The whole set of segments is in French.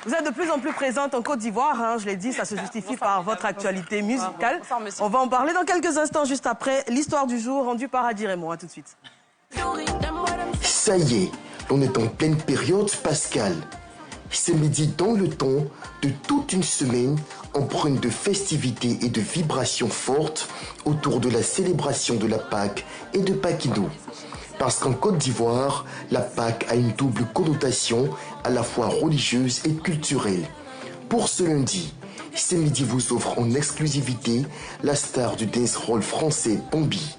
vous êtes de plus en plus présente en Côte d'Ivoire, hein, je l'ai dit, ça se justifie par votre actualité musicale. Bonsoir, monsieur. On va en parler dans quelques instants, juste après l'histoire du jour rendue par Adi Raymond. À tout de suite. Ça y est, on est en pleine période pascale. C'est midi dans le temps de toute une semaine empreinte de festivités et de vibrations fortes autour de la célébration de la Pâque et de Paquino. Parce qu'en Côte d'Ivoire, la Pâque a une double connotation à la fois religieuse et culturelle. Pour ce lundi, C'est Midi vous offre en exclusivité la star du dancehall français Bambi.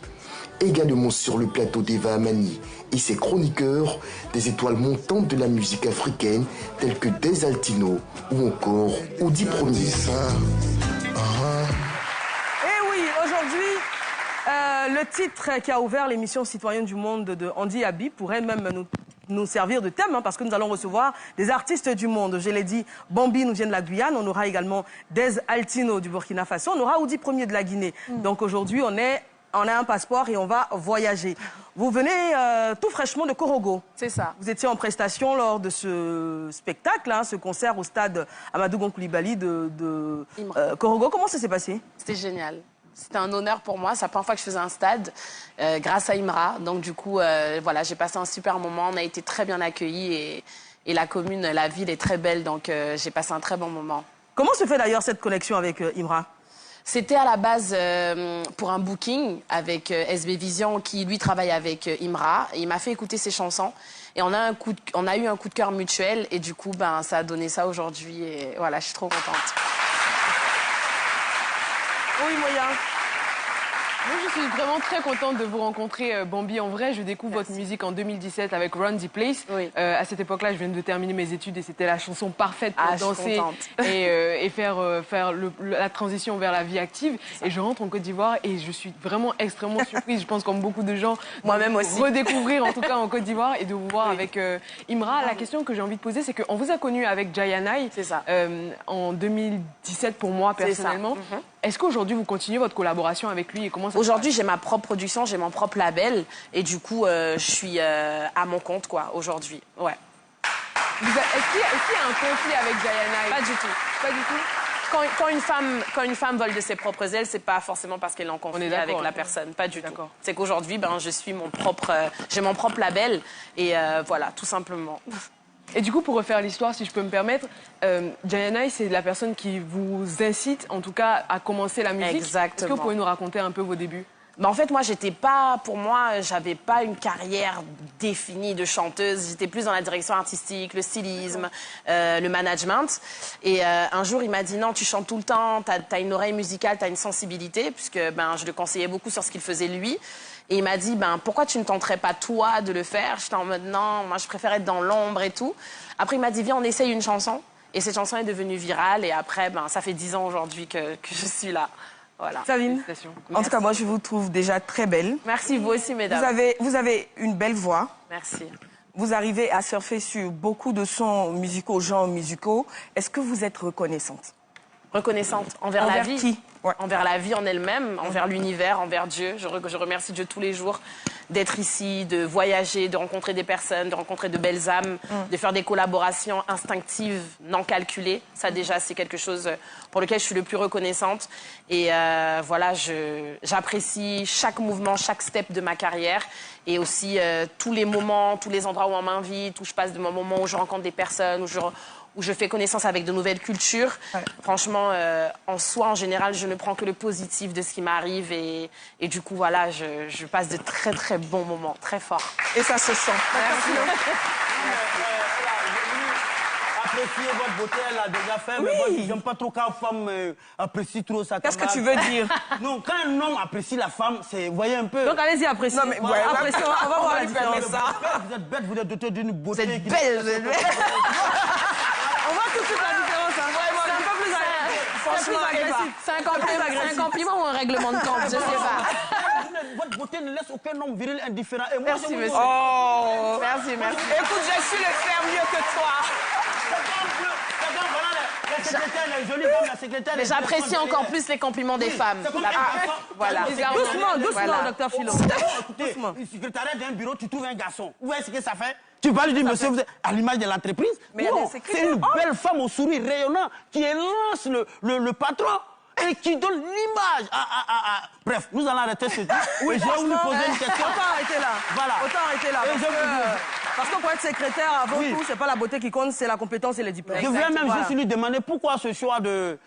Également sur le plateau d'Eva Amani et ses chroniqueurs, des étoiles montantes de la musique africaine telles que Des Altino ou encore Audi Premier. Et oui, aujourd'hui, le titre qui a ouvert l'émission Citoyens du Monde de Andy Abi pourrait même nous servir de thème, hein, parce que nous allons recevoir des artistes du monde. Je l'ai dit, Bambi nous vient de la Guyane, on aura également Des Altino du Burkina Faso, on aura Audi Premier de la Guinée. Donc aujourd'hui, on a un passeport et on va voyager. Vous venez tout fraîchement de Korogo. C'est ça. Vous étiez en prestation lors de ce spectacle, hein, ce concert au stade Amadou Gon Coulibaly de Korogo. Comment ça s'est passé? C'était génial. C'était un honneur pour moi. C'est la première fois que je faisais un stade grâce à Imra. Donc du coup, voilà, j'ai passé un super moment. On a été très bien accueillis et la commune, la ville est très belle. Donc j'ai passé un très bon moment. Comment se fait d'ailleurs cette connexion avec Imra? C'était à la base pour un booking avec SB Vision qui, lui, travaille avec Imra. Et il m'a fait écouter ses chansons. Et on a eu un coup de cœur mutuel. Et du coup, ben, ça a donné ça aujourd'hui. Et voilà, je suis trop contente. Oui, Moya. Moi, je suis vraiment très contente de vous rencontrer, Bambi. En vrai, je découvre votre musique en 2017 avec Run the Place. Oui. À cette époque-là, je viens de terminer mes études et c'était la chanson parfaite pour danser et faire la transition vers la vie active. Et je rentre en Côte d'Ivoire et je suis vraiment extrêmement surprise. Je pense comme beaucoup de gens, moi-même aussi, redécouvrir en tout cas en Côte d'Ivoire et de vous voir avec Imra. La question que j'ai envie de poser, c'est qu'on vous a connu avec Jayanai en 2017 pour moi personnellement. Est-ce qu'aujourd'hui, vous continuez votre collaboration avec lui et comment ça se passe? Aujourd'hui, j'ai ma propre production, j'ai mon propre label. Et du coup, je suis à mon compte, quoi, aujourd'hui. Ouais. Est-ce qu'il y a un conflit avec Jayanai? Pas du tout. Pas du tout. Quand une femme vole de ses propres ailes, c'est pas forcément parce qu'elle est en conflit avec la personne. Pas du tout. C'est qu'aujourd'hui, ben, je suis j'ai mon propre label. Et voilà, tout simplement. Et du coup, pour refaire l'histoire, si je peux me permettre, Jayanai, c'est la personne qui vous incite, en tout cas, à commencer la musique. Exactement. Est-ce que vous pouvez nous raconter un peu vos débuts? Ben, en fait, moi, j'avais pas une carrière définie de chanteuse. J'étais plus dans la direction artistique, le stylisme, le management. Et un jour, il m'a dit, non, tu chantes tout le temps, t'as une oreille musicale, t'as une sensibilité, puisque ben, je le conseillais beaucoup sur ce qu'il faisait lui. Et il m'a dit, ben, pourquoi tu ne tenterais pas, toi, de le faire? J'étais en mode, non, moi, je préfère être dans l'ombre et tout. Après, il m'a dit, viens, on essaye une chanson. Et cette chanson est devenue virale. Et après, ben, ça fait 10 ans aujourd'hui que je suis là. Voilà. Savine, en tout cas, moi, je vous trouve déjà très belle. Merci, vous aussi, mesdames. Vous avez une belle voix. Merci. Vous arrivez à surfer sur beaucoup de sons musicaux, genres musicaux. Est-ce que vous êtes reconnaissante? Reconnaissante envers la vie. Qui? Ouais. Envers la vie en elle-même, envers l'univers, envers Dieu. Je remercie Dieu tous les jours d'être ici, de voyager, de rencontrer des personnes, de rencontrer de belles âmes, de faire des collaborations instinctives, non calculées. Ça, déjà, c'est quelque chose pour lequel je suis le plus reconnaissante. Et voilà, j'apprécie chaque mouvement, chaque step de ma carrière. Et aussi tous les moments, tous les endroits où on m'invite, où je passe de mon moment où je rencontre des personnes, où je fais connaissance avec de nouvelles cultures. Ouais. Franchement, en soi, en général, je ne prends que le positif de ce qui m'arrive. Et du coup, voilà, je passe de très, très bons moments, très forts. Et ça se sent. Merci. Apprécier votre beauté, elle a déjà fait, mais moi, j'aime pas trop quand une femme apprécie trop sa Qu'est-ce que tu veux dire? Non, quand un homme apprécie la femme, c'est, vous voyez un peu... Donc allez-y, appréciez. Non, mais ouais, appréciez, on va voir la différence. Vous êtes bête, vous êtes dotée d'une beauté... Vous êtes belle, vous êtes belle. On voit tout de suite la différence. Hein. C'est un peu plus agressif. Franchement, c'est un compliment ou un règlement de compte, je sais pas. Votre beauté ne laisse aucun homme viril indifférent. Et moi, merci, monsieur. Oh. Merci. Écoute, je suis le faire mieux que toi. Les secrétaire, elle est jolie comme la secrétaire. Mais j'apprécie encore plus les compliments des femmes. Voilà. Doucement, docteur Philo. Écoutez, le secrétariat d'un bureau, tu trouves un garçon. Où est-ce que ça fait? Tu parles du monsieur, vous êtes à l'image de l'entreprise. Non, c'est une belle femme au sourire rayonnant qui élance le patron et qui donne l'image. Bref, nous allons arrêter ce truc. Oui, je vais vous poser une question. Autant arrêter là. Voilà. Autant arrêter là. Parce que pour être secrétaire, avant tout, c'est pas la beauté qui compte, c'est la compétence et les diplômes. Je voulais même juste lui demander pourquoi ce choix de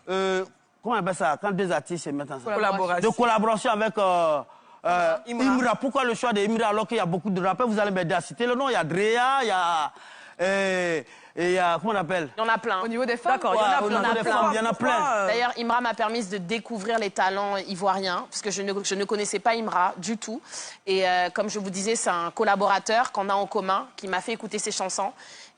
comment on appelle ça quand deux artistes se mettent ensemble. De collaboration avec Imra. Pourquoi le choix d'Imra alors qu'il y a beaucoup de rappeurs? Vous allez m'aider à citer le nom. Il y a Drea, il y a comment on appelle? Il y en a plein. Au niveau des femmes? D'accord, il y en a plein. D'ailleurs, Imra m'a permis de découvrir les talents ivoiriens, parce que je ne connaissais pas Imra du tout. Et comme je vous disais, c'est un collaborateur qu'on a en commun, qui m'a fait écouter ses chansons.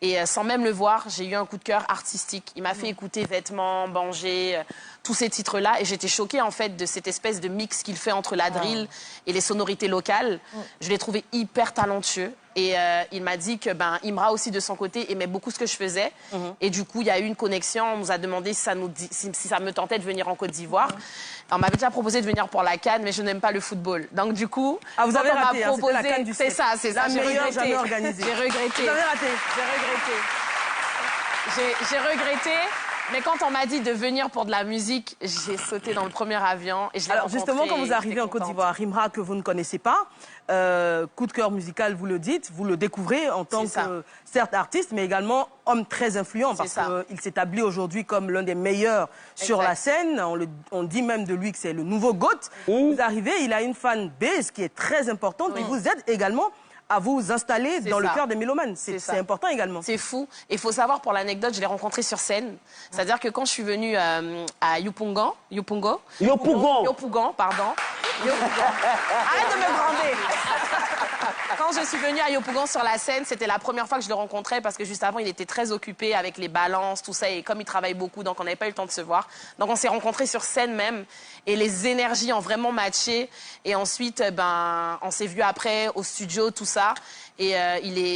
Et sans même le voir, j'ai eu un coup de cœur artistique. Il m'a fait écouter Vêtements, Banger, tous ces titres-là. Et j'étais choquée, en fait, de cette espèce de mix qu'il fait entre la drill et les sonorités locales. Je l'ai trouvé hyper talentueux. Et il m'a dit que Imra aussi, de son côté, aimait beaucoup ce que je faisais. Et du coup, il y a eu une connexion. On nous a demandé si ça me tentait de venir en Côte d'Ivoire. On m'avait déjà proposé de venir pour la CAN, mais je n'aime pas le football. Donc du coup, vous avez raté, proposé... la CAN du c'est ça. La meilleure jamais organisée. J'ai regretté. Vous avez raté. J'ai regretté. Mais quand on m'a dit de venir pour de la musique, j'ai sauté dans le premier avion et je l'ai rencontré. Justement, quand vous arrivez en Côte d'Ivoire, Imra, que vous ne connaissez pas, coup de cœur musical, vous le dites, vous le découvrez en tant que, certes, artiste, mais également homme très influent, parce qu'il s'établit aujourd'hui comme l'un des meilleurs sur la scène. On dit même de lui que c'est le nouveau GOAT. Vous arrivez, il a une fan base qui est très importante, et vous aide également à vous installer dans le cœur des mélomanes. C'est important également. C'est fou. Et il faut savoir, pour l'anecdote, je l'ai rencontré sur scène. C'est-à-dire que quand je suis venue à Yopougon, pardon. Arrête de me brander. Quand je suis venue à Yopougon sur la scène, c'était la première fois que je le rencontrais parce que juste avant, il était très occupé avec les balances, tout ça. Et comme il travaille beaucoup, donc on n'avait pas eu le temps de se voir. Donc on s'est rencontrés sur scène même. Et les énergies ont vraiment matché. Et ensuite, on s'est vu après au studio, tout ça. Et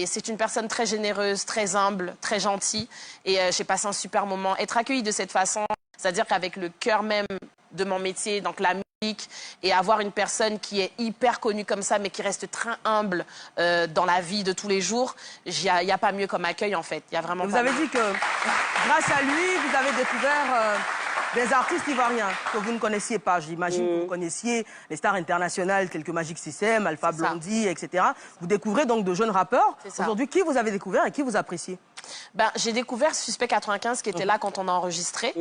c'est une personne très généreuse, très humble, très gentille. Et j'ai passé un super moment. Être accueilli de cette façon, c'est-à-dire qu'avec le cœur même de mon métier, donc la musique, et avoir une personne qui est hyper connue comme ça, mais qui reste très humble dans la vie de tous les jours, il n'y a pas mieux comme accueil, en fait. Il y a vraiment Vous avez dit que grâce à lui, vous avez découvert des artistes ivoiriens que vous ne connaissiez pas. J'imagine que vous connaissiez les stars internationales telles que Magic System, Alpha Blondy, etc. Vous découvrez donc de jeunes rappeurs. Aujourd'hui, qui vous avez découvert et qui vous appréciez? J'ai découvert Suspect 95 qui était là quand on a enregistré.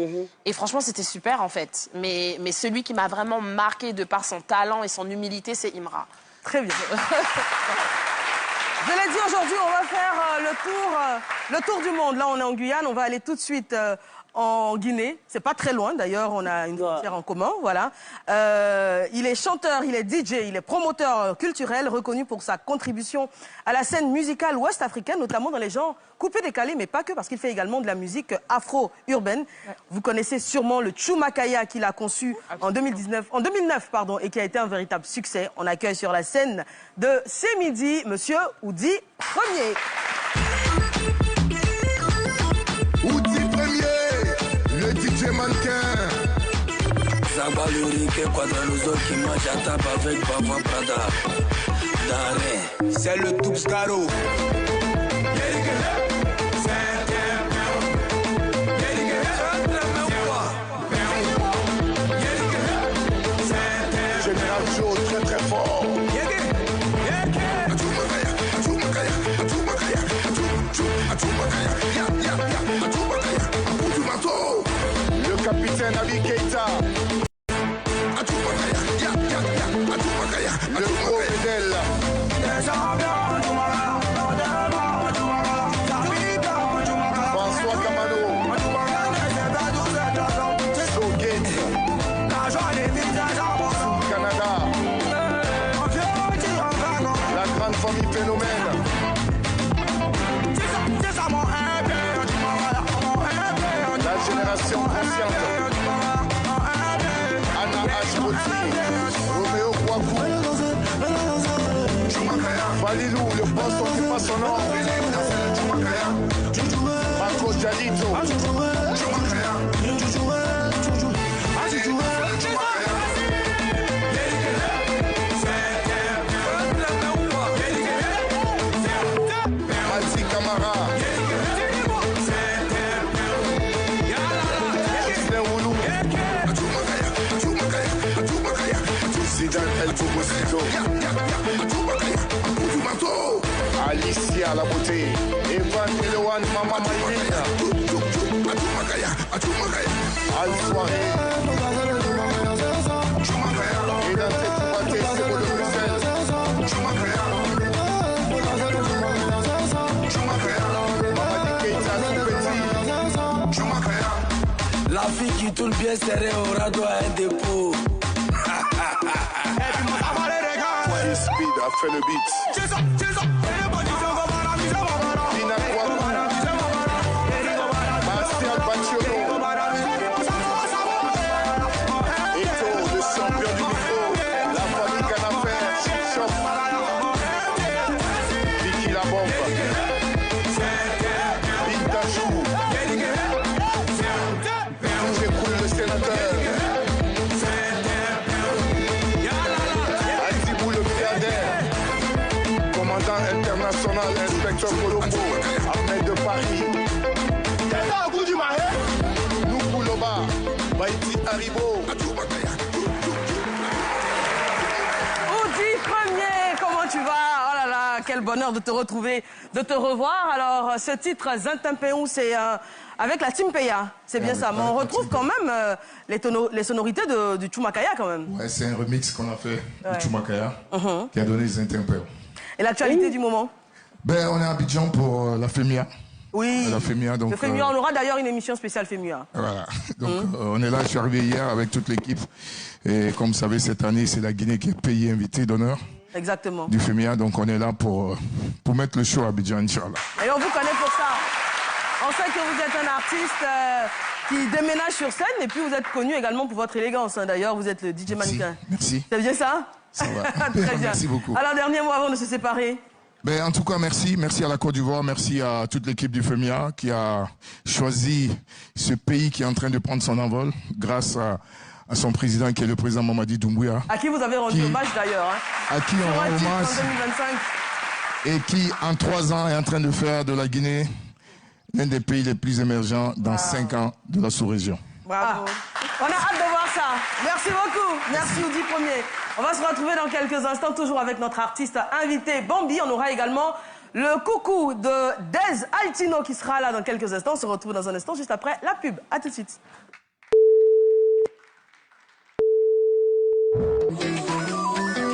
Et franchement, c'était super, en fait. Mais celui qui m'a vraiment marqué de par son talent et son humilité, c'est Imra. Très bien. Je l'ai dit, aujourd'hui, on va faire le tour du monde. Là, on est en Guyane. On va aller tout de suite en Guinée. C'est pas très loin, d'ailleurs. On a une frontière en commun, voilà. Il est chanteur, il est DJ, il est promoteur culturel, reconnu pour sa contribution à la scène musicale ouest-africaine, notamment dans les genres coupé-décalé, mais pas que, parce qu'il fait également de la musique afro-urbaine. Vous connaissez sûrement le Choumakaya qu'il a conçu en 2009, et qui a été un véritable succès. On accueille sur la scène de C'est Midi, Monsieur Oudi Premier. DJ mannequin. Zabaluri que Quadraluzo qui mange à table avec Bava Prada. Daré, c'est le Tubscaro. Général Joe très très fort. Le capitaine Ali Keita. Le gros Fidel. François Camano. Sogate. Canada. La grande famille Phénomène. La génération consciente. Anna Ashboti. Roméo Kouakou. Valilou, le boss, on ne fait pas son nom. Marco Jalito. Malzi Camara. Zidane El Bobosito. Alicia La Beauté. Evan Elewan Mama Maïlina. Al Soirée. Et dans cette partie, c'est pour le Bruxelles. Mamadi Keita Soupeti. La fille qui tourne bien serré au radeau à un dépôt. Speed a fait le beat. Lina Kouakou. Martial Bacciolo. Eto, le champion du micro. La famille Canafer. Chop. Vicky la bombe. Big Dachou. J'ai coulé le sénateur. International, inspecteur Colombo, Ahmed de Paris. Nous Kouloba, Baïti Haribo. Oudi Premier, comment tu vas? Oh là là, quel bonheur de te retrouver, de te revoir. Alors, ce titre, Zintimpéou, c'est avec la Team Peya, c'est bien ça. Mais on retrouve quand même les sonorités du Choumakaya quand même. Ouais, c'est un remix qu'on a fait du Choumakaya qui a donné Zintimpéou. Et l'actualité du moment? Ben, on est à Abidjan pour la FEMIA. Oui, la FEMIA, donc, le FEMIA, on aura d'ailleurs une émission spéciale FEMIA. Voilà, donc on est là, je suis arrivé hier avec toute l'équipe. Et comme vous savez, cette année, c'est la Guinée qui est pays invité d'honneur. Exactement. Du FEMIA, donc on est là pour mettre le show à Abidjan, Inch'Allah. Et on vous connaît pour ça. On sait que vous êtes un artiste qui déménage sur scène et puis vous êtes connu également pour votre élégance. Hein. D'ailleurs, vous êtes le DJ mannequin. Merci. C'est bien ça? Ça va. Très bien. Merci beaucoup. Alors, dernier mot avant de se séparer. Ben, en tout cas, merci. Merci à la Côte d'Ivoire. Merci à toute l'équipe du FEMIA qui a choisi ce pays qui est en train de prendre son envol grâce à son président qui est le président Mamadi Doumbouya. À qui vous avez rendu hommage d'ailleurs. Hein. À qui on rend hommage. En 2025. Et qui, en 3 ans, est en train de faire de la Guinée l'un des pays les plus émergents dans 5 ans de la sous-région. Bravo. On a hâte de voir ça. Merci beaucoup. Merci Oudi Premier. On va se retrouver dans quelques instants, toujours avec notre artiste invité Bambi. On aura également le coucou de Dez Altino qui sera là dans quelques instants. On se retrouve dans un instant, juste après la pub. À tout de suite.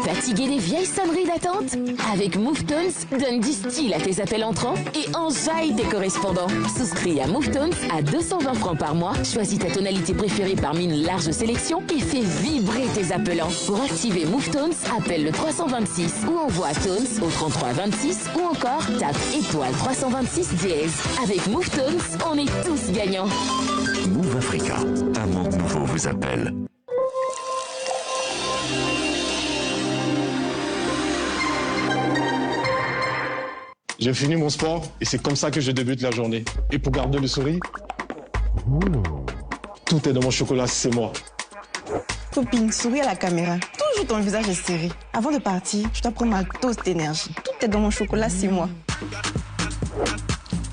Fatigué des vieilles sonneries d'attente? Avec Mouvetones, donne du style à tes appels entrants et enjaille tes correspondants. Souscris à Mouvetones à 220 francs par mois, choisis ta tonalité préférée parmi une large sélection et fais vibrer tes appelants. Pour activer Mouvetones, appelle le 326 ou envoie Tones au 33 26 ou encore tape étoile 326 dièse. Avec Mouvetones, on est tous gagnants. Move Africa, un monde nouveau vous appelle. J'ai fini mon sport et c'est comme ça que je débute la journée. Et pour garder le sourire, tout est dans mon chocolat, c'est moi. Copine, souris à la caméra. Toujours ton visage est serré. Avant de partir, je dois prendre ma dose d'énergie. Tout est dans mon chocolat, c'est moi.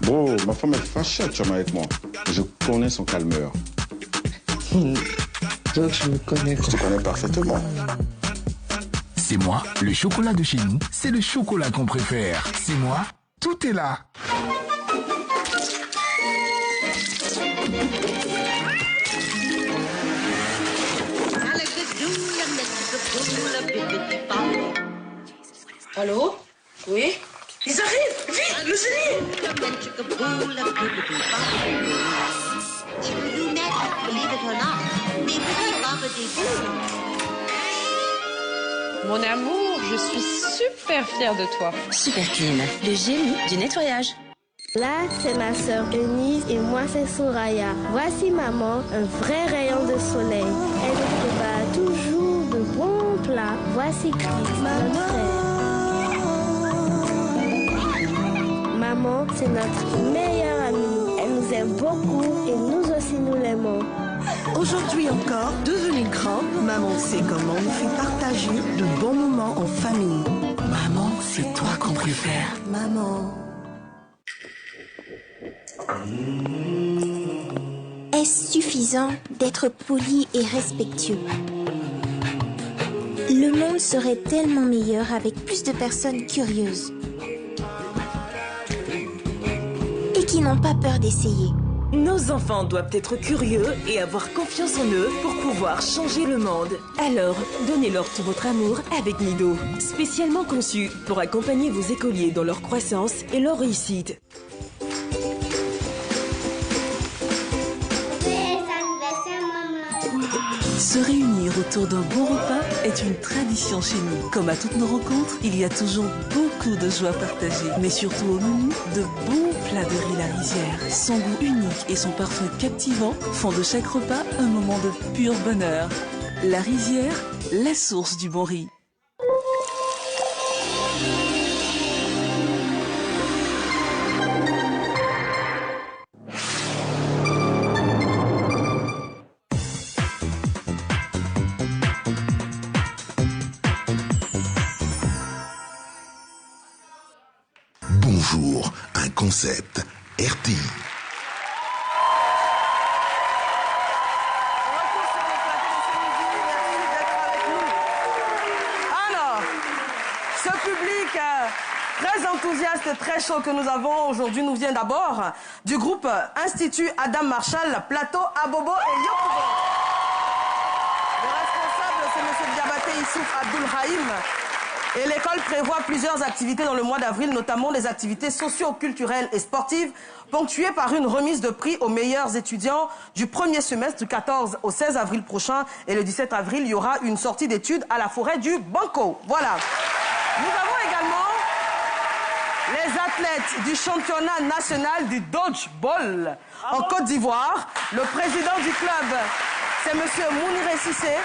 Bro, ma femme est fâchée actuellement avec moi. Je connais son calmeur. Donc je me connais. Je te connais parfaitement. C'est moi, le chocolat de chez nous, c'est le chocolat qu'on préfère. C'est moi, tout est là. Allô? Oui? Ils arrivent! Vite, le génie! Mon amour, je suis super fière de toi. Super Clean, le génie du nettoyage. Là, c'est ma sœur Eunice et moi, c'est Soraya. Voici maman, un vrai rayon de soleil. Elle nous prépare toujours de bons plats. Voici Chris, notre frère. Maman, c'est notre meilleure amie. Elle nous aime aime beaucoup et nous aussi nous l'aimons. Aujourd'hui encore, devenue grand, maman sait comment nous fait partager de bons moments en famille. Maman, c'est toi qu'on préfère. Maman. Est-ce suffisant d'être poli et respectueux? Le monde serait tellement meilleur avec plus de personnes curieuses et qui n'ont pas peur d'essayer. Nos enfants doivent être curieux et avoir confiance en eux pour pouvoir changer le monde. Alors, donnez-leur tout votre amour avec Nido, spécialement conçu pour accompagner vos écoliers dans leur croissance et leur réussite. Se réunir autour d'un bon repas est une tradition chez nous. Comme à toutes nos rencontres, il y a toujours beaucoup de joie partagée, mais surtout au menu, de bons plats de riz La Rizière. Son goût unique et son parfum captivant font de chaque repas un moment de pur bonheur. La Rizière, la source du bon riz. Bonjour, un concept RTI. Alors, ce public très enthousiaste, très chaud que nous avons aujourd'hui nous vient d'abord du groupe Institut Adam Marshall, Plateau, Abobo et Yokoubo. Le responsable, c'est M. Diabaté Issouf Abdulrahim. Et l'école prévoit plusieurs activités dans le mois d'avril, notamment des activités socio-culturelles et sportives, ponctuées par une remise de prix aux meilleurs étudiants du premier semestre du 14 au 16 avril prochain. Et le 17 avril, il y aura une sortie d'études à la forêt du Banco. Voilà. Nous avons également les athlètes du championnat national du dodgeball en Côte d'Ivoire. Le président du club, c'est M. Mouniré Sissé.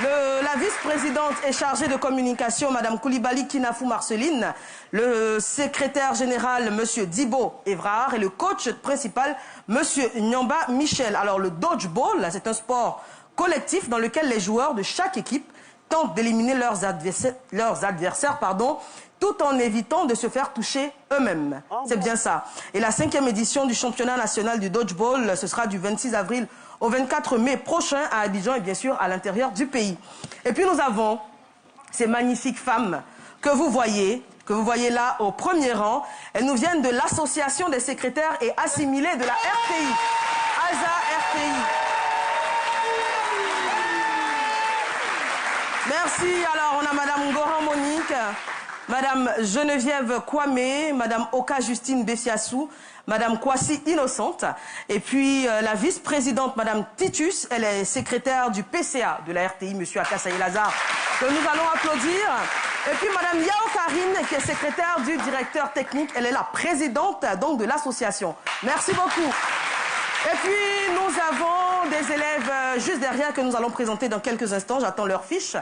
La vice-présidente est chargée de communication, Mme Koulibaly Kinafou Marceline. Le secrétaire général, M. Dibo Evrard. Et le coach principal, M. Nyamba Michel. Alors, le dodgeball, c'est un sport collectif dans lequel les joueurs de chaque équipe tentent d'éliminer leurs adversaires, tout en évitant de se faire toucher eux-mêmes. C'est bien ça. Et la 5e édition du championnat national du dodgeball, ce sera du 26 avril au 24 mai prochain à Abidjan et bien sûr à l'intérieur du pays. Et puis nous avons ces magnifiques femmes que vous voyez là au premier rang. Elles nous viennent de l'association des secrétaires et assimilés de la RTI. ASA RTI. Merci. Alors on a Madame Goran Monique, Madame Geneviève Kwame, Madame Oka Justine Bessiassou, Madame Kwasi Innocente, et puis la vice-présidente, Madame Titus, elle est secrétaire du PCA de la RTI, Monsieur Akassaï Lazare, que nous allons applaudir. Et puis Madame Yao Karine, qui est secrétaire du directeur technique, elle est la présidente donc de l'association. Merci beaucoup. Et puis nous avons des élèves juste derrière que nous allons présenter dans quelques instants, j'attends leur fiche.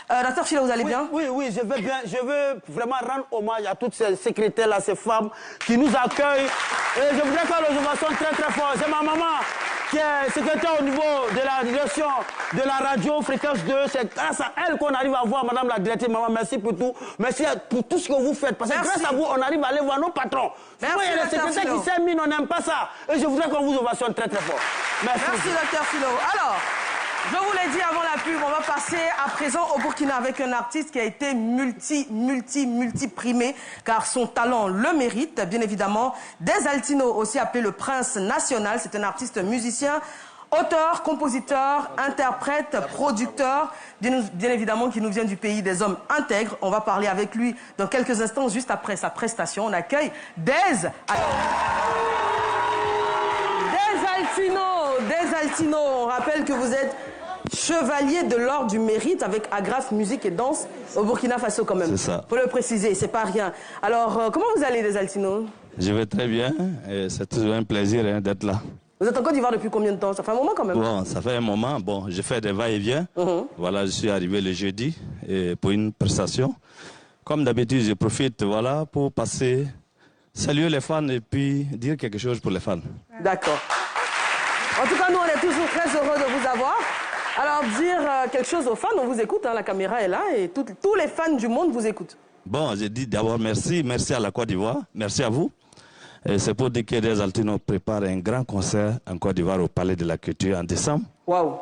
Docteur Philo, vous allez bien? Oui, je vais bien. Je veux vraiment rendre hommage à toutes ces secrétaires-là, ces femmes qui nous accueillent. Et je voudrais faire l'observation très fort. C'est ma maman qui est secrétaire au niveau de la direction de la radio Fréquence 2. C'est grâce à elle qu'on arrive à voir Madame la directrice. Maman, merci pour tout. Merci pour tout ce que vous faites. Parce que grâce à vous, on arrive à aller voir nos patrons. Moi, il y a les secrétaires qui s'aiment, on n'aime pas ça. Et je voudrais qu'on vous ovationne très fort. Merci, Docteur Philo. Alors, je vous l'ai dit avant la pub, on va passer à présent au Burkina avec un artiste qui a été multi-primé, car son talent le mérite, bien évidemment. Des Altino, aussi appelé le Prince National, c'est un artiste musicien, auteur, compositeur, interprète, producteur, bien évidemment qui nous vient du pays des hommes intègres. On va parler avec lui dans quelques instants, juste après sa prestation. On accueille Des Altino. On rappelle que vous êtes chevalier de l'ordre du mérite avec agrafe, musique et danse au Burkina Faso quand même. C'est ça. Faut le préciser, c'est pas rien. Alors, comment vous allez, Des Altino? Je vais très bien et c'est toujours un plaisir d'être là. Vous êtes en Côte d'Ivoire depuis combien de temps? Ça fait un moment quand même. Bon, ça fait un moment. Bon, j'ai fait des va-et-vient. Voilà, je suis arrivé le jeudi pour une prestation. Comme d'habitude, je profite pour passer, saluer les fans et puis dire quelque chose pour les fans. D'accord. En tout cas, nous, on est toujours très heureux de vous avoir. Alors, dire quelque chose aux fans, on vous écoute, hein, la caméra est là et tous les fans du monde vous écoutent. Bon, je dis d'abord merci à la Côte d'Ivoire, merci à vous. C'est pour dire que Les Altinos prépare un grand concert en Côte d'Ivoire au Palais de la Culture en décembre. Waouh!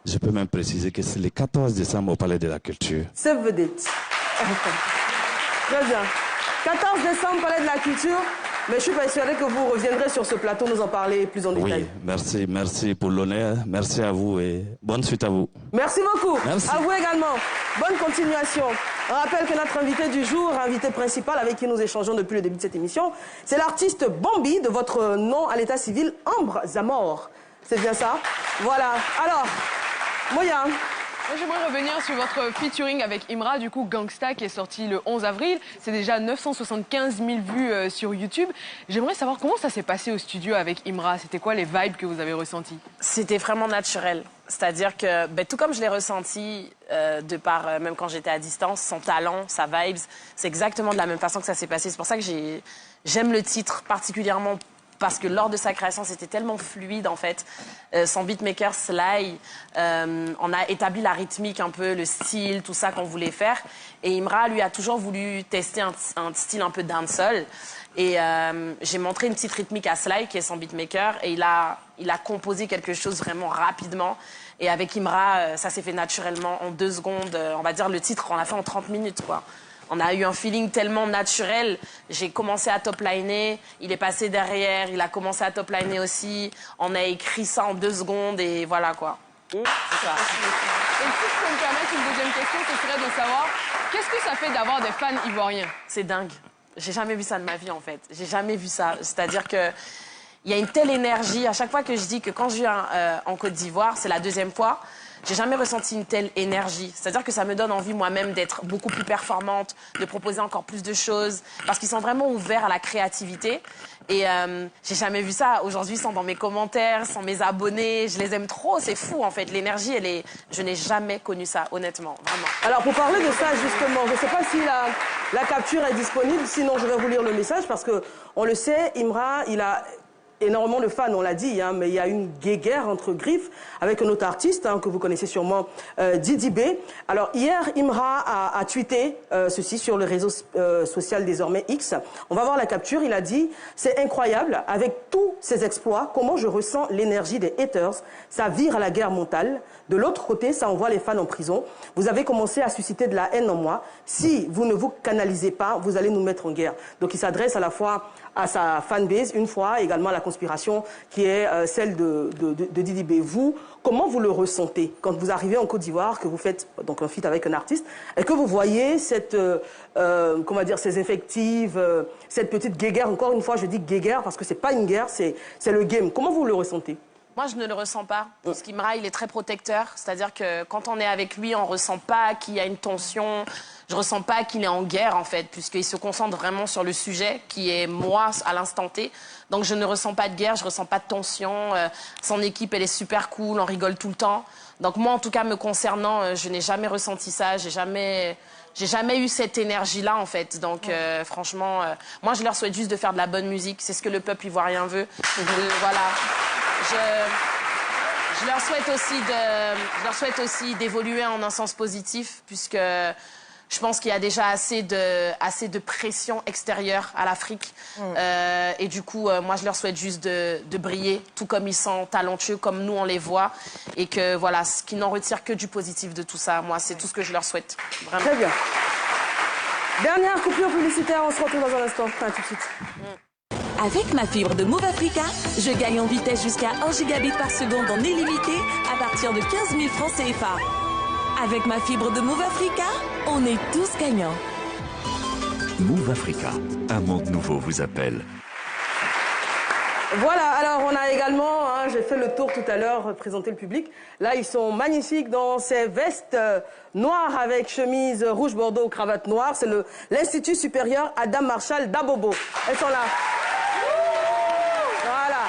Je peux même préciser que c'est le 14 décembre au Palais de la Culture. C'est vedette. Très bien. 14 décembre, Palais de la Culture. Mais je suis persuadée que vous reviendrez sur ce plateau nous en parler plus en détail. Oui, merci pour l'honneur. Merci à vous et bonne suite à vous. Merci beaucoup. Merci. À vous également. Bonne continuation. On rappelle que notre invité du jour, invité principal avec qui nous échangeons depuis le début de cette émission, c'est l'artiste Bambi, de votre nom à l'état civil, Ambre Zamor. C'est bien ça? Voilà. Alors, Moya. Moi, j'aimerais revenir sur votre featuring avec Imra, du coup Gangsta, qui est sorti le 11 avril. C'est déjà 975 000 vues sur YouTube. J'aimerais savoir comment ça s'est passé au studio avec Imra. C'était quoi les vibes que vous avez ressentis? C'était vraiment naturel. C'est-à-dire que, tout comme je l'ai ressenti de par, même quand j'étais à distance, son talent, sa vibes, c'est exactement de la même façon que ça s'est passé. C'est pour ça que j'aime le titre particulièrement, parce que lors de sa création, c'était tellement fluide, en fait. Son beatmaker, Sly, on a établi la rythmique un peu, le style, tout ça qu'on voulait faire. Et Imra, lui, a toujours voulu tester un style un peu dancehall. Et j'ai montré une petite rythmique à Sly, qui est son beatmaker, et il a composé quelque chose vraiment rapidement. Et avec Imra, ça s'est fait naturellement en 2 secondes. On va dire le titre, on l'a fait en 30 minutes, quoi. On a eu un feeling tellement naturel. J'ai commencé à top-liner, il est passé derrière, il a commencé à top-liner aussi. On a écrit ça en 2 secondes et voilà quoi. C'est ça. Et si je peux me permettre une deuxième question, ce serait de savoir qu'est-ce que ça fait d'avoir des fans ivoiriens? C'est dingue. J'ai jamais vu ça de ma vie en fait. J'ai jamais vu ça. C'est-à-dire que il y a une telle énergie. À chaque fois que je dis que quand je viens en Côte d'Ivoire, c'est la 2e fois, j'ai jamais ressenti une telle énergie. C'est-à-dire que ça me donne envie moi-même d'être beaucoup plus performante, de proposer encore plus de choses, parce qu'ils sont vraiment ouverts à la créativité. Et j'ai jamais vu ça. Aujourd'hui, ils sont dans mes commentaires, sont mes abonnés. Je les aime trop, c'est fou en fait. L'énergie, je n'ai jamais connu ça, honnêtement, vraiment. Alors pour parler de ça justement, je ne sais pas si la capture est disponible, sinon je vais vous lire le message, parce que on le sait, Imra, il a énormément de fans, on l'a dit, hein, mais il y a une guéguerre entre griffes avec un autre artiste que vous connaissez sûrement, Didi B. Alors hier, Imra a tweeté ceci sur le réseau social désormais X. On va voir la capture. Il a dit « C'est incroyable, avec tous ces exploits, comment je ressens l'énergie des haters. Ça vire à la guerre mentale. De l'autre côté, ça envoie les fans en prison. Vous avez commencé à susciter de la haine en moi. Si vous ne vous canalisez pas, vous allez nous mettre en guerre. » Donc il s'adresse à la fois à sa fanbase, une fois, également à la conspiration qui est celle de Didi B. Vous, comment vous le ressentez quand vous arrivez en Côte d'Ivoire, que vous faites donc un feat avec un artiste, et que vous voyez cette, comment dire, ces effectifs, cette petite guéguerre, encore une fois, je dis guéguerre parce que c'est pas une guerre, c'est le game. Comment vous le ressentez? Moi, je ne le ressens pas, parce qu'Imra, il est très protecteur. C'est-à-dire que quand on est avec lui, on ne ressent pas qu'il y a une tension. Je ne ressens pas qu'il est en guerre, en fait, puisqu'il se concentre vraiment sur le sujet, qui est moi, à l'instant T. Donc, je ne ressens pas de guerre, je ne ressens pas de tension. Son équipe, elle est super cool, on rigole tout le temps. Donc, moi, en tout cas, me concernant, je n'ai jamais ressenti ça. J'ai jamais eu cette énergie-là, en fait. Donc, franchement, moi, je leur souhaite juste de faire de la bonne musique. C'est ce que le peuple ivoirien veut. Voilà. Je leur souhaite aussi d'évoluer en un sens positif, puisque je pense qu'il y a déjà assez de pression extérieure à l'Afrique. Et du coup, moi, je leur souhaite juste de briller, tout comme ils sont talentueux, comme nous, on les voit. Et que, voilà, qu'ils n'en retirent que du positif de tout ça. Moi, c'est tout ce que je leur souhaite. Vraiment. Très bien. Dernière coupure publicitaire, on se retrouve dans un instant. Enfin, tout de suite. Avec ma fibre de Move Africa, je gagne en vitesse jusqu'à 1 gigabit par seconde en illimité à partir de 15 000 francs CFA. Avec ma fibre de Move Africa, on est tous gagnants. Move Africa, un monde nouveau vous appelle. Voilà, alors on a également, j'ai fait le tour tout à l'heure, présenter le public. Là, ils sont magnifiques dans ces vestes noires avec chemise rouge bordeaux, cravate noire. C'est l'Institut supérieur Adam Marshall d'Abobo. Elles sont là. Voilà.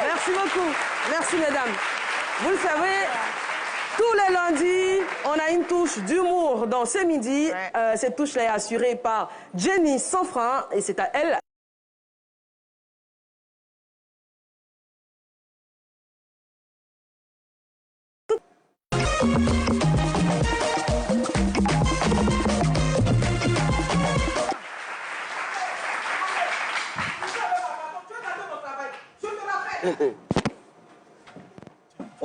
Merci beaucoup. Merci, mesdames. Vous le savez, tous les lundis, on a une touche d'humour dans ce midi. Cette touche-là est assurée par Jenny Sanfran et c'est à elle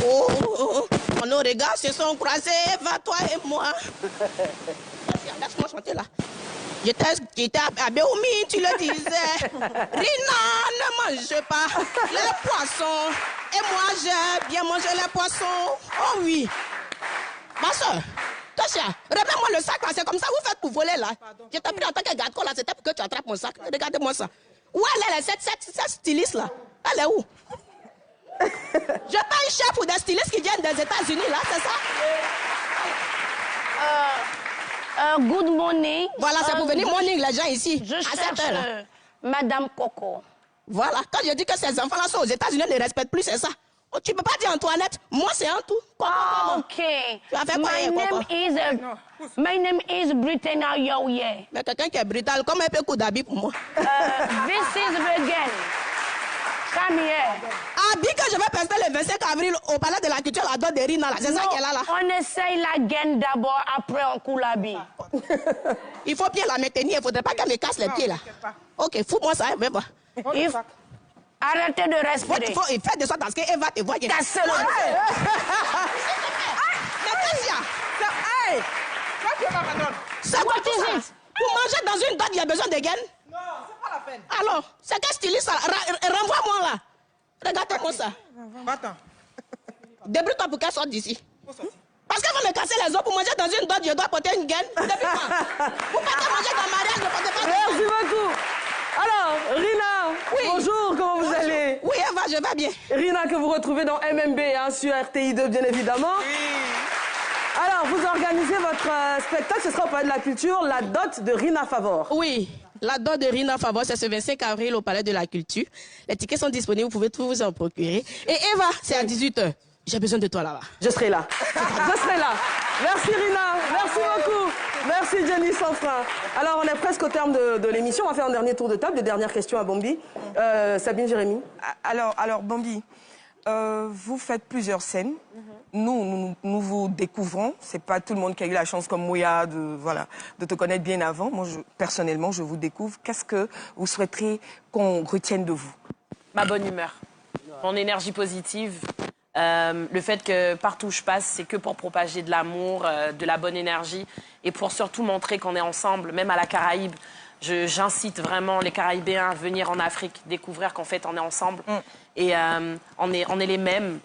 Oh, nos regards se sont croisés, Eva, toi et moi. Laisse-moi chanter là. J'étais à Béoumi, tu le disais. Rina, ne mange pas les poissons. Et moi, j'ai bien mangé les poissons. Oh oui. Ma soeur, Kasia, remets-moi le sac là. C'est comme ça que vous faites pour voler là. Je t'ai pris en tant que garde-corps là. C'était pour que tu attrapes mon sac. Regardez-moi ça. Où elle est, cette styliste là? Elle est où? Je pas une chef ou des stylistes qui viennent des États-Unis là, c'est ça? Good morning. Voilà, c'est pour venir morning les gens ici. Je à cherche cette heure. Madame Coco. Voilà, quand je dis que ces enfants-là sont aux États-Unis, ne les respectent plus, c'est ça. Oh, tu peux pas dire Antoinette, moi c'est Antou. OK. My name is Britannia Yoye. Mais quelqu'un qui est brutal, comme un peu coup d'habit pour moi. This is Regan. Come here. Habit que je vais présenter le 25 avril au Palais de la Culture, la dot de Rina, là. C'est ça qu'elle a là. On essaye la gaine d'abord, après on coule l'habit. Il faut bien la maintenir, il faudrait pas qu'elle me casse les pieds là. Ok, fous-moi ça, mais bon. Arrêtez de respirer. Il fait de sorte à ce qu'elle va te voir. Cassez-le. Mais Cassia, c'est quoi tout ça? Pour manger dans une dot, il y a besoin de gaine? Non, c'est pas la peine. Alors, c'est quel styliste ça? Renvoie-moi là. Regarde-moi ça. Va-t'en. Débrouille-toi pour qu'elle sorte d'ici. Parce qu'elle va me casser les os pour manger dans une dot, je dois porter une gaine. Depuis quand? Vous partez manger dans le mariage, ne portez pas de gaine. Merci beaucoup. Alors, Rina, oui. Bonjour, comment vous allez? Oui, Eva, je vais bien. Rina, que vous retrouvez dans MMB, hein, sur RTI2, bien évidemment. Oui. Alors, vous organisez votre spectacle, ce sera au Palais de la Culture, la dot de Rina Favor. Oui, la dot de Rina Favor, c'est ce 25 avril au Palais de la Culture. Les tickets sont disponibles, vous pouvez tout vous en procurer. Et Eva, c'est à 18h. J'ai besoin de toi là-bas. Je serai là. Je serai là. Merci Rina, merci beaucoup. Merci Jenny Sanfrein. Alors, on est presque au terme de l'émission. On va faire un dernier tour de table, des dernières questions à Bambi. Sabine, Jérémy. Alors Bambi, vous faites plusieurs scènes. Nous vous découvrons. C'est pas tout le monde qui a eu la chance comme Mouya de te connaître bien avant. Moi, personnellement, je vous découvre. Qu'est-ce que vous souhaiteriez qu'on retienne de vous? Ma bonne humeur, mon énergie positive. Le fait que partout où je passe, c'est que pour propager de l'amour, de la bonne énergie et pour surtout montrer qu'on est ensemble, même à la Caraïbe. J'incite vraiment les Caraïbéens à venir en Afrique, découvrir qu'en fait on est ensemble et on est les mêmes.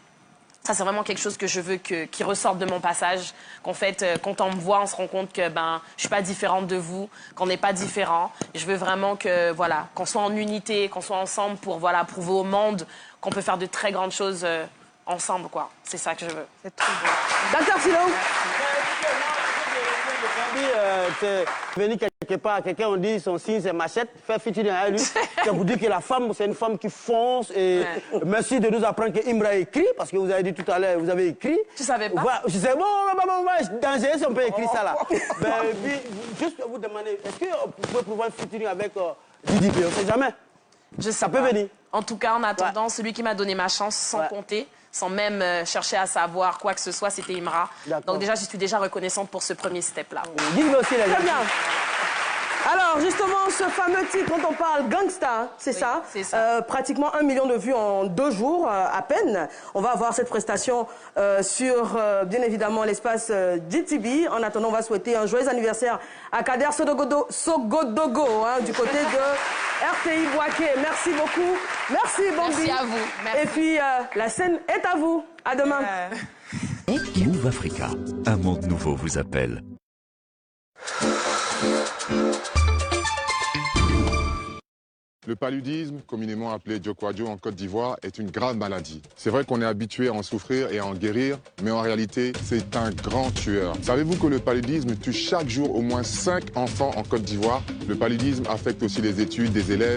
Ça, c'est vraiment quelque chose que je veux qui ressorte de mon passage. Qu'en fait, quand on me voit, on se rend compte que je suis pas différente de vous, qu'on n'est pas différents. Je veux vraiment que qu'on soit en unité, qu'on soit ensemble pour prouver au monde qu'on peut faire de très grandes choses ensemble, quoi. C'est ça que je veux. C'est trop beau. Docteur Philo. Venir quelque part, quelqu'un on dit son signe c'est machette, faire featuring à lui. Ça vous dit que la femme, c'est une femme qui fonce et merci de nous apprendre que Imra écrit, parce que vous avez dit tout à l'heure, vous avez écrit. Tu savais pas? Voilà, je sais, dangereux si on peut écrire ça là. Juste vous demander, est-ce que vous pouvez pouvoir featuring avec Didi P? On sait jamais. Ça peut venir. En tout cas, en attendant, celui qui m'a donné ma chance, sans compter, sans même chercher à savoir quoi que ce soit, c'était Imra. Donc déjà, je suis déjà reconnaissante pour ce premier step-là. Dis-le aussi, les gars. Très bien. Alors, justement, ce fameux titre dont on parle, Gangsta, c'est ça, pratiquement 1 million de vues en 2 jours, à peine. On va avoir cette prestation sur, bien évidemment, l'espace GTV. En attendant, on va souhaiter un joyeux anniversaire à Kader Sogodogo, du côté de RTI Boaké. Merci beaucoup. Merci, Bambi. Merci à vous. Merci. Et puis, la scène est à vous. À demain. Move Africa, un monde nouveau vous appelle. Le paludisme, communément appelé Djokwadjo en Côte d'Ivoire, est une grave maladie. C'est vrai qu'on est habitué à en souffrir et à en guérir, mais en réalité, c'est un grand tueur. Savez-vous que le paludisme tue chaque jour au moins 5 enfants en Côte d'Ivoire? Le paludisme affecte aussi les études des élèves.